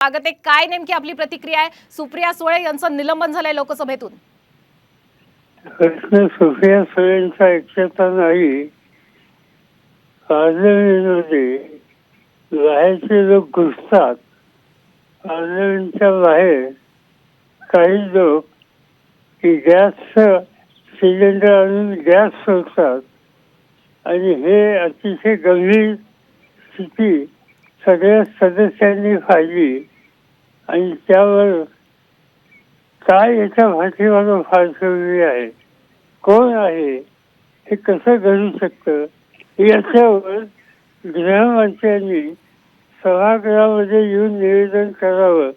स्वागत आहे। काय नेमकी आपली प्रतिक्रिया आहे? सुप्रिया सुळे यांचं निलंबन झालंय लोकसभेतून। प्रश्न सुप्रिया सुळेंचा ऐकता नाही। पार्लमेंटमध्ये बाहेरचे लोक घुसतात। पार्लमेंटच्या बाहेर काही लोक की गॅस सिलेंडर आणून गॅस सोडतात आणि हे अतिशय गंभीर स्थिती सगळ्या सदस्यांनी पाहिली आणि त्यावर काय याच्या पाठीमागे फासलेली आहे, कोण आहे, हे कसं घडू शकतं याच्यावर गृहमंत्र्यांनी सभागृहामध्ये येऊन निवेदन करावं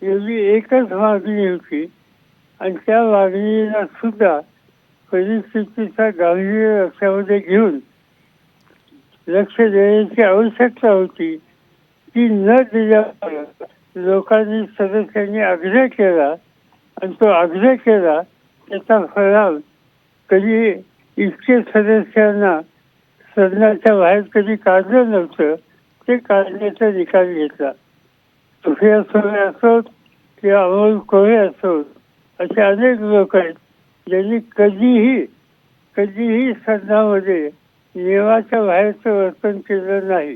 एवढी एकच मागणी होती आणि त्या मागणीला सुद्धा परिस्थितीचा गांभीर्य लक्षामध्ये घेऊन लक्ष देण्याची आवश्यकता होती ती न दिल्यामुळे लोकांनी सदस्यांनी आग्रह केला आणि तो आग्रह केला त्याचा फराव कधी इतके सदस्यांना सदनाच्या बाहेर कधी काढलं नव्हतं ते काढण्याचा निकाल घेतला। सुप्रिया सुळे असोत किंवा अमोल कोल्हे असोत असे अनेक लोक आहेत ज्यांनी कधीही सदनामध्ये नियमाच्या बाहेरचं वर्तन केलं नाही,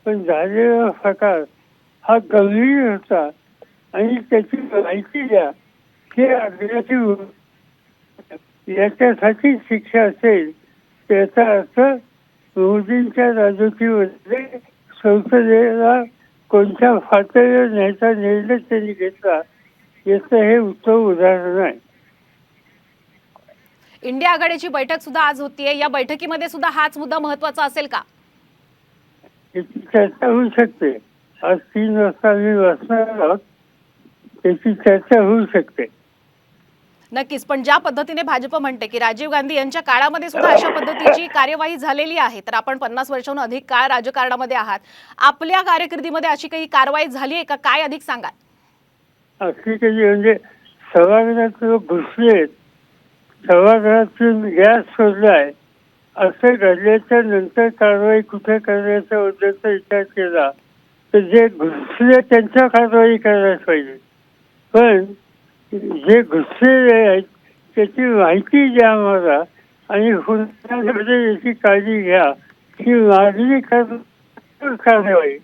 पण झालेला प्रकार हा गंभीर होता आणि त्याची माहिती द्या हे आग्रहाची याच्यासाठी शिक्षा असेल त्याचा अर्थ मोदींच्या राजवटीमध्ये संसदेला कोणत्या पातळीवर न्यायचा निर्णय त्यांनी घेतला याचं हे उत्तम उदाहरण आहे। इंडिया आघाडीची बैठक सुद्धा आज होतीये, या बैठकीमध्ये सुद्धा हाच मुद्दा महत्त्वाचा असेल का? याची चर्चा होऊ शकते। आज 3 वाजता मी वाचणार आहोत, त्याची चर्चा होऊ शकते। नक्कीच, पण ज्या पद्धतीने भाजप म्हणते की राजीव गांधी यांच्या काळामध्ये सुद्धा अशा पद्धतीची कार्यवाही झालेली आहे, तर आपण 50 वर्षांहून अधिक काळ राजकारणामध्ये आहात, आपल्या कारकिर्दीमध्ये अशी काही कारवाई झाली आहे का? काय अधिक सांगा। अशी काही म्हणजे सभागृहात लोक घुसलेत, सभागृहातून गॅस सोडलाय असं घडल्याच्या नंतर कारवाई कुठे करण्याचा उद्देशाचा विचार केला तर जे घुसले त्यांच्या कारवाई करायला पाहिजे, पण जे घुसलेले आहेत त्याची माहिती द्या आम्हाला आणि हुंड्यामध्ये याची काळजी घ्या ही मागणी कारवाई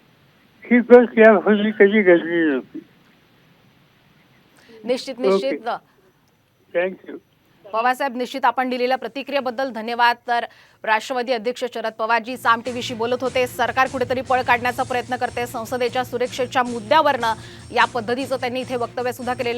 ही गोष्ट यापूर्वी कधी घडली नव्हती। निश्चित थँक्यू पवारसाहेब, निश्चित आपण दिलेल्या प्रतिक्रियेबद्दल धन्यवाद। तर राष्ट्रवादी अध्यक्ष शरद पवारजी साम टीव्हीशी बोलत होते। सरकार कुठेतरी पळ काढण्याचा प्रयत्न करते संसदेच्या सुरक्षेच्या मुद्द्यावरनं, या पद्धतीचं त्यांनी इथे वक्तव्य सुद्धा केलेलं